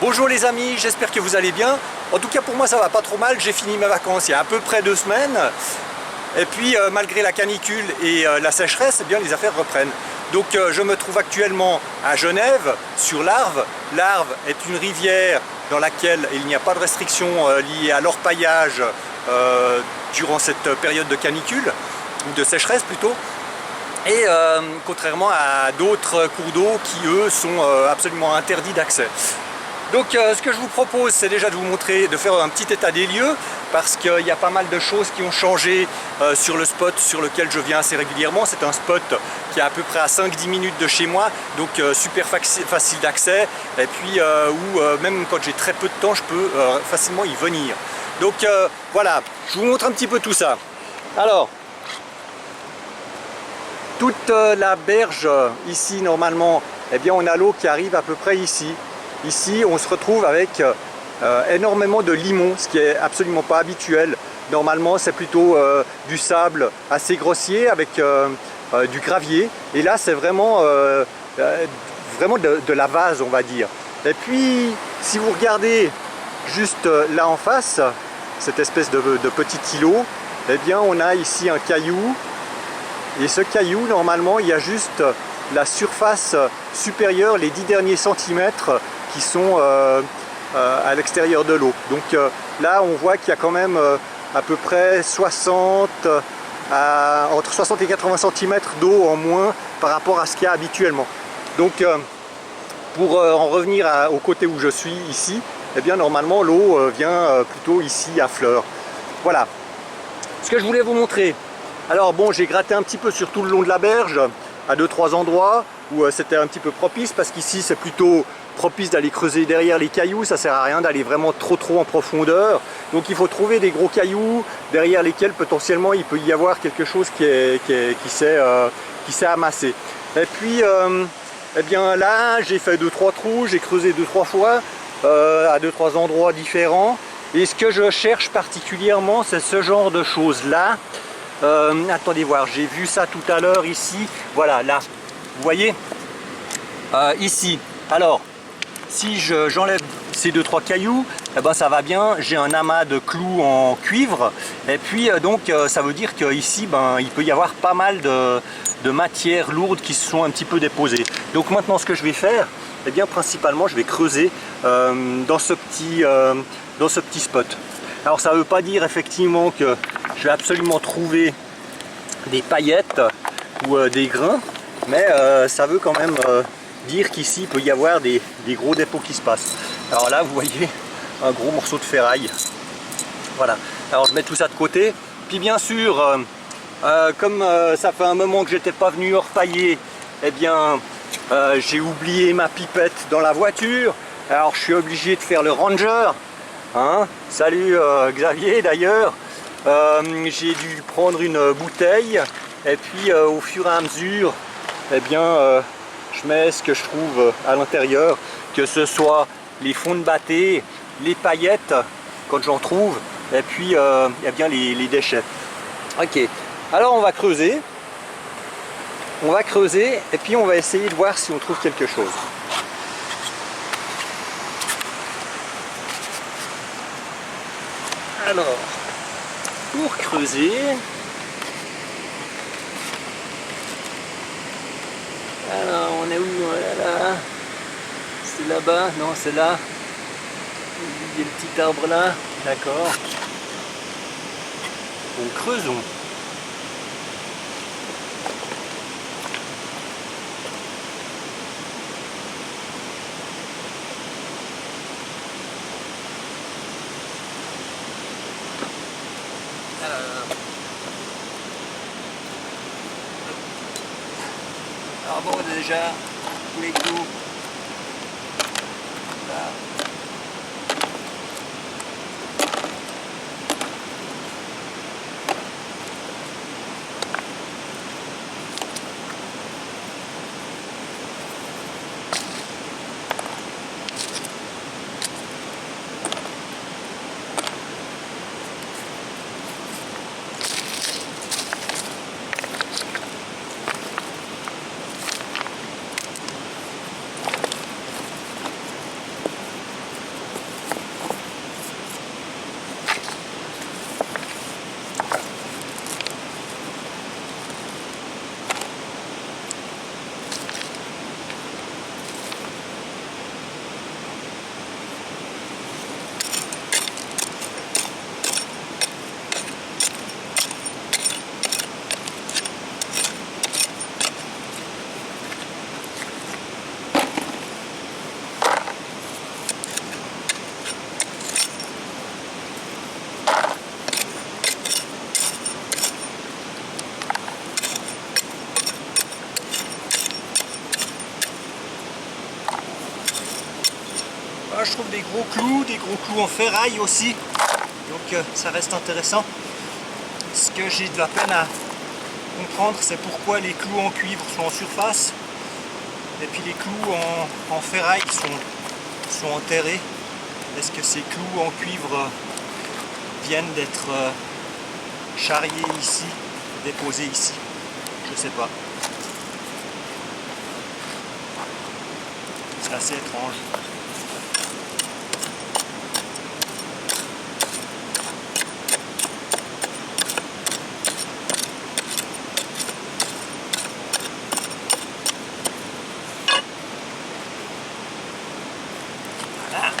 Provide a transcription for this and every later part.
Bonjour les amis, j'espère que vous allez bien. En tout cas pour moi ça va pas trop mal, j'ai fini mes vacances il y a à peu près 2 semaines. Et puis malgré la canicule et la sécheresse, eh bien, les affaires reprennent. Donc je me trouve actuellement à Genève, sur l'Arve. L'Arve est une rivière dans laquelle il n'y a pas de restrictions liées à l'orpaillage durant cette période de canicule, ou de sécheresse plutôt. Et contrairement à d'autres cours d'eau qui eux sont absolument interdits d'accès. Donc ce que je vous propose, c'est déjà de vous montrer, de faire un petit état des lieux, parce qu'il y a pas mal de choses qui ont changé sur le spot sur lequel je viens assez régulièrement. C'est un spot qui est à peu près à 5-10 minutes de chez moi, donc super facile d'accès, et puis où même quand j'ai très peu de temps, je peux facilement y venir. Donc voilà, je vous montre un petit peu tout ça. Alors, toute la berge ici normalement, eh bien on a l'eau qui arrive à peu près ici. Ici on se retrouve avec énormément de limon, ce qui est absolument pas habituel. Normalement c'est plutôt du sable assez grossier avec du gravier. Et là c'est vraiment, vraiment de la vase, on va dire. Et puis si vous regardez juste là en face, cette espèce de petit îlot, eh bien on a ici un caillou. Et ce caillou, normalement, il y a juste la surface supérieure, les 10 derniers centimètres qui sont à l'extérieur de l'eau. Donc là, on voit qu'il y a quand même à peu près entre 60 et 80 centimètres d'eau en moins par rapport à ce qu'il y a habituellement. Donc pour en revenir au côté où je suis ici, eh bien normalement l'eau vient plutôt ici à fleur. Voilà ce que je voulais vous montrer. Alors bon, j'ai gratté un petit peu sur tout le long de la berge, à 2-3 endroits où c'était un petit peu propice, parce qu'ici c'est plutôt propice d'aller creuser derrière les cailloux, ça sert à rien d'aller vraiment trop en profondeur. Donc il faut trouver des gros cailloux derrière lesquels potentiellement il peut y avoir quelque chose qui s'est amassé. Et puis eh bien là j'ai fait 2-3 trous, j'ai creusé 2-3 fois à 2-3 endroits différents. Et ce que je cherche particulièrement, c'est ce genre de choses là. Attendez voir, j'ai vu ça tout à l'heure ici, voilà là, vous voyez ici. Alors si j'enlève ces 2-3 cailloux, eh ben, ça va bien, j'ai un amas de clous en cuivre, et puis donc ça veut dire qu'ici ben, il peut y avoir pas mal de matières lourdes qui se sont un petit peu déposées. Donc maintenant ce que je vais faire, eh bien principalement je vais creuser dans ce petit spot. Alors ça ne veut pas dire effectivement que je vais absolument trouver des paillettes ou des grains, mais ça veut quand même dire qu'ici il peut y avoir des gros dépôts qui se passent. Alors là vous voyez un gros morceau de ferraille. Voilà, alors je mets tout ça de côté. Puis bien sûr, comme ça fait un moment que j'étais pas venu orpailler, eh bien j'ai oublié ma pipette dans la voiture. Alors je suis obligé de faire le ranger. Hein, salut Xavier d'ailleurs. J'ai dû prendre une bouteille et puis au fur et à mesure, eh bien, je mets ce que je trouve à l'intérieur, que ce soit les fonds de battée, les paillettes quand j'en trouve, et puis eh bien les déchets. Ok, alors on va creuser et puis on va essayer de voir si on trouve quelque chose. Alors, pour creuser, alors on est où? Là, c'est là-bas, non c'est là, il y a le petit arbre là, d'accord. Donc creusons. Alors bon, déjà les clous là. Là, je trouve des gros clous en ferraille aussi. Donc ça reste intéressant. Ce que j'ai de la peine à comprendre, c'est pourquoi les clous en cuivre sont en surface et puis les clous en ferraille sont enterrés. Est-ce que ces clous en cuivre viennent d'être charriés ici, déposés ici? Je sais pas. C'est assez étrange. Voilà.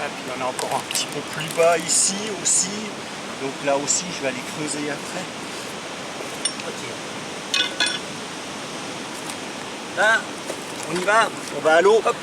Et puis il y en a encore un petit peu plus bas ici aussi. Donc là aussi je vais aller creuser après. Ok. Là, on y va, on va à l'eau. Hop.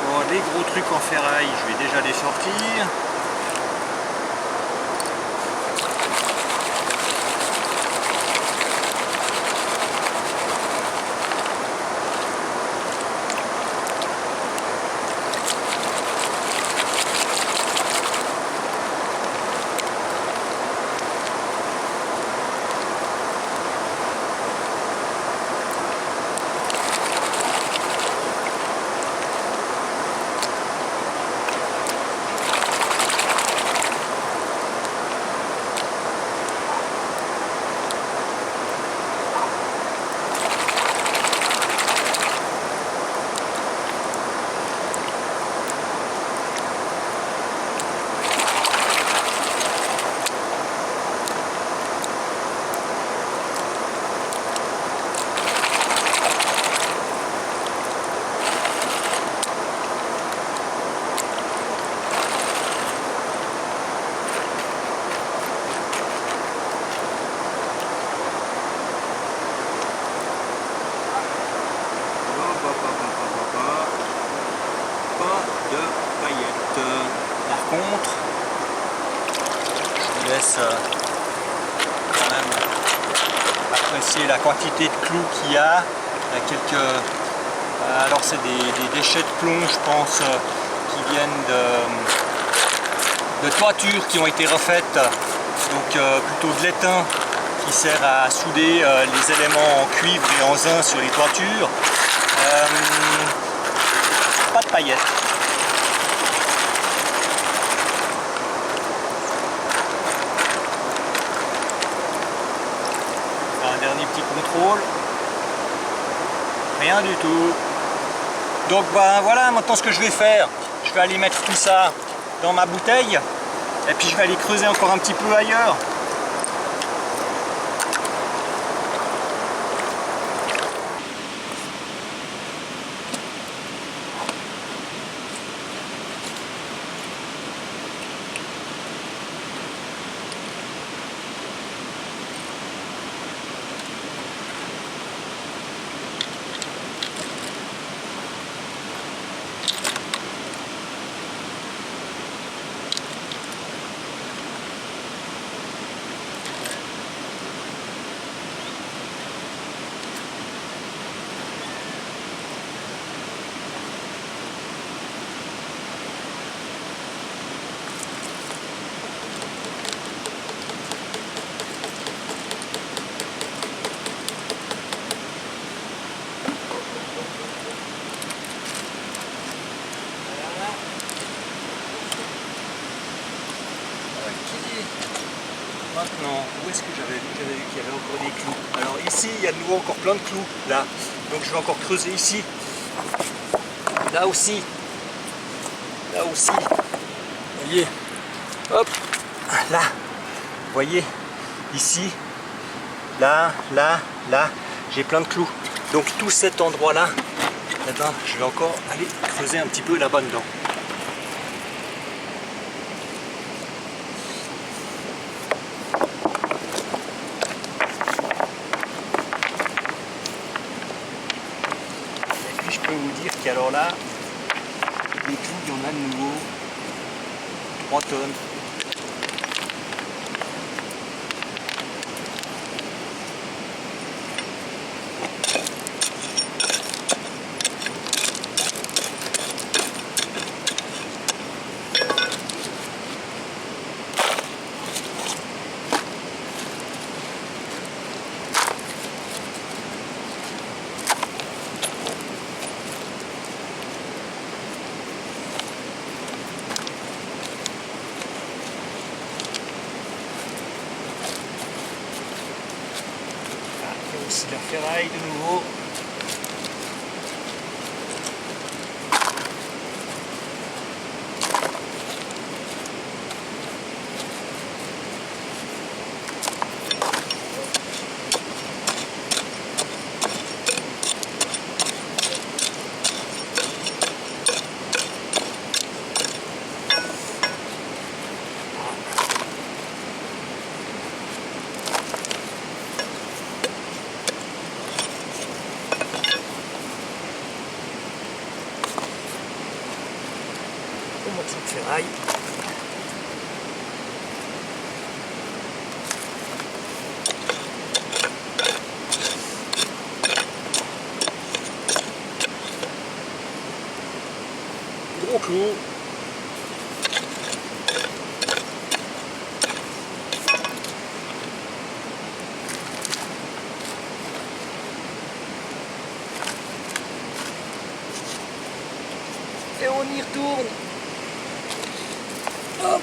Bon, les gros trucs en ferraille, je vais déjà les sortir. Contre, je vous laisse quand même apprécier la quantité de clous qu'il y a. Il y a quelques... alors c'est des déchets de plomb, je pense, qui viennent de toiture qui ont été refaites, donc plutôt de l'étain qui sert à souder les éléments en cuivre et en zinc sur les toitures. Pas de paillettes. Un dernier petit contrôle. Rien du tout. Donc ben voilà, maintenant ce que je vais faire, je vais aller mettre tout ça dans ma bouteille et puis je vais aller creuser encore un petit peu ailleurs. Maintenant, où est-ce que j'avais vu qu'il y avait encore des clous? Alors ici, il y a de nouveau encore plein de clous, là. Donc je vais encore creuser ici. Là aussi. Là aussi. Vous voyez? Hop. Là. Vous voyez? Ici. Là, là, là. J'ai plein de clous. Donc tout cet endroit-là, eh ben, je vais encore aller creuser un petit peu là-bas dedans. Je peux vous dire qu'alors là, les clous, il y en a de nouveau 3 tonnes. La ferraille de nouveau. Morceau de ferraille. Gros clou. Et on y retourne. Hop.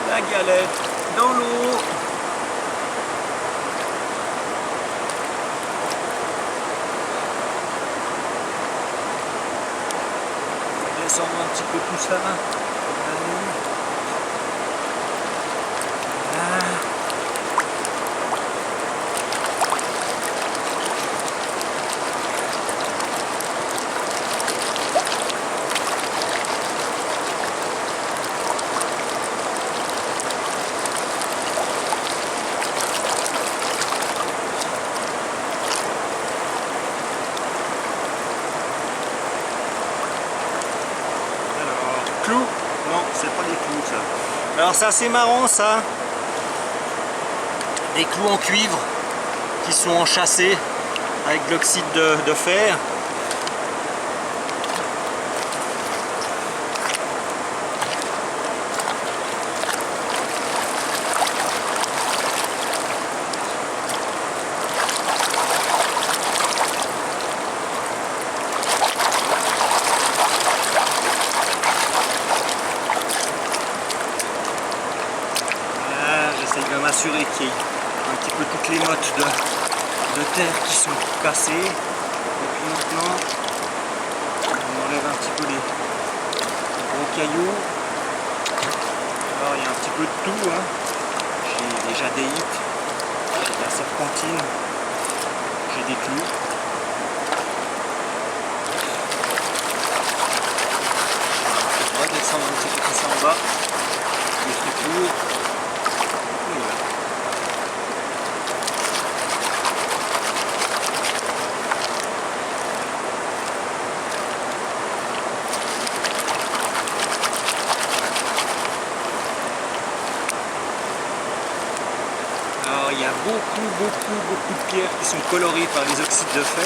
La galette dans l'eau. Descendre un petit peu tout ça. Clous? Non, c'est pas des clous ça. Alors c'est assez marrant ça. Des clous en cuivre qui sont enchâssés avec de l'oxyde de fer. m'assurer qu'il y ait un petit peu toutes les mottes de terre qui sont cassées. Et puis maintenant, on enlève un petit peu les gros cailloux. Alors il y a un petit peu de tout, hein. J'ai déjà des hits, j'ai de la serpentine, j'ai des clous. On va descendre un petit peu comme ça en bas, les structures. Alors il y a beaucoup de pierres qui sont colorées par les oxydes de fer.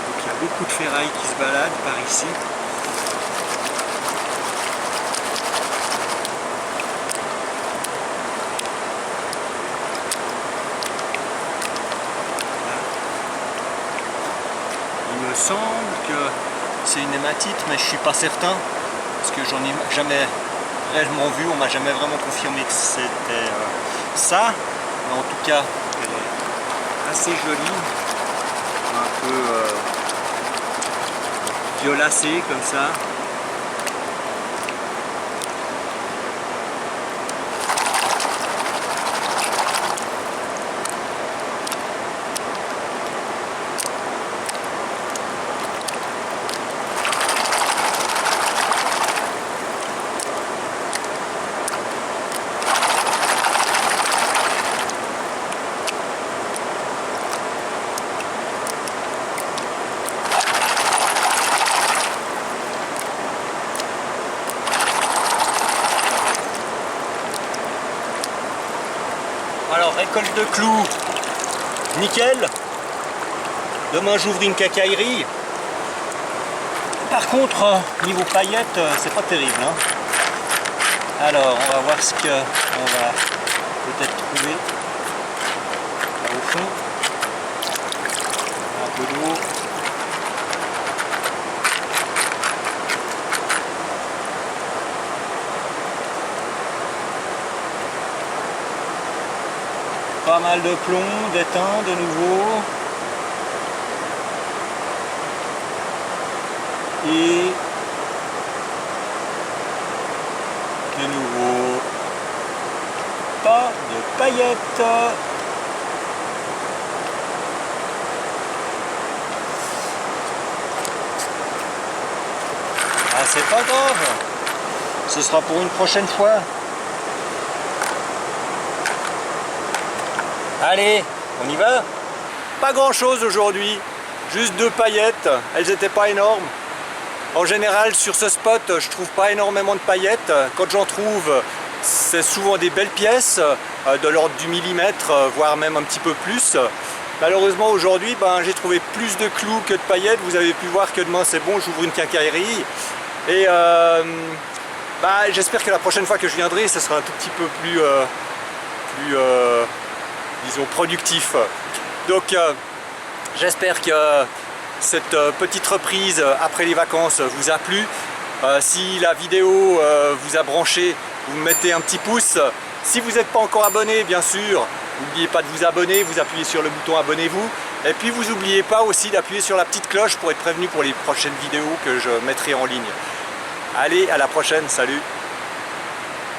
Donc il y a beaucoup de ferraille qui se baladent par ici. Il me semble que c'est une hématite, mais je suis pas certain parce que j'en ai jamais réellement vu, on m'a jamais vraiment confirmé que c'était ça, mais en tout cas elle est assez jolie, un peu violacée comme ça. Alors récolte de clous, nickel. Demain j'ouvre une quincaillerie. Par contre, niveau paillettes, c'est pas terrible, hein. Alors on va voir ce qu'on va peut-être trouver là au fond. Un peu d'eau. Pas mal de plomb, d'étain de nouveau. Et de nouveau, pas de paillettes. Ah, c'est pas grave. Ce sera pour une prochaine fois. Allez, on y va? Pas grand chose aujourd'hui, juste 2 paillettes, elles n'étaient pas énormes. En général sur ce spot je trouve pas énormément de paillettes, quand j'en trouve c'est souvent des belles pièces de l'ordre du millimètre, voire même un petit peu plus. Malheureusement aujourd'hui j'ai trouvé plus de clous que de paillettes, vous avez pu voir que demain c'est bon, j'ouvre une quincaillerie. Et j'espère que la prochaine fois que je viendrai ce sera un tout petit peu plus disons productif. Donc j'espère que cette petite reprise après les vacances vous a plu. Si la vidéo vous a branché, vous me mettez un petit pouce. Si vous n'êtes pas encore abonné, bien sûr, n'oubliez pas de vous abonner, vous appuyez sur le bouton abonnez-vous. Et puis vous n'oubliez pas aussi d'appuyer sur la petite cloche pour être prévenu pour les prochaines vidéos que je mettrai en ligne. Allez, à la prochaine, salut!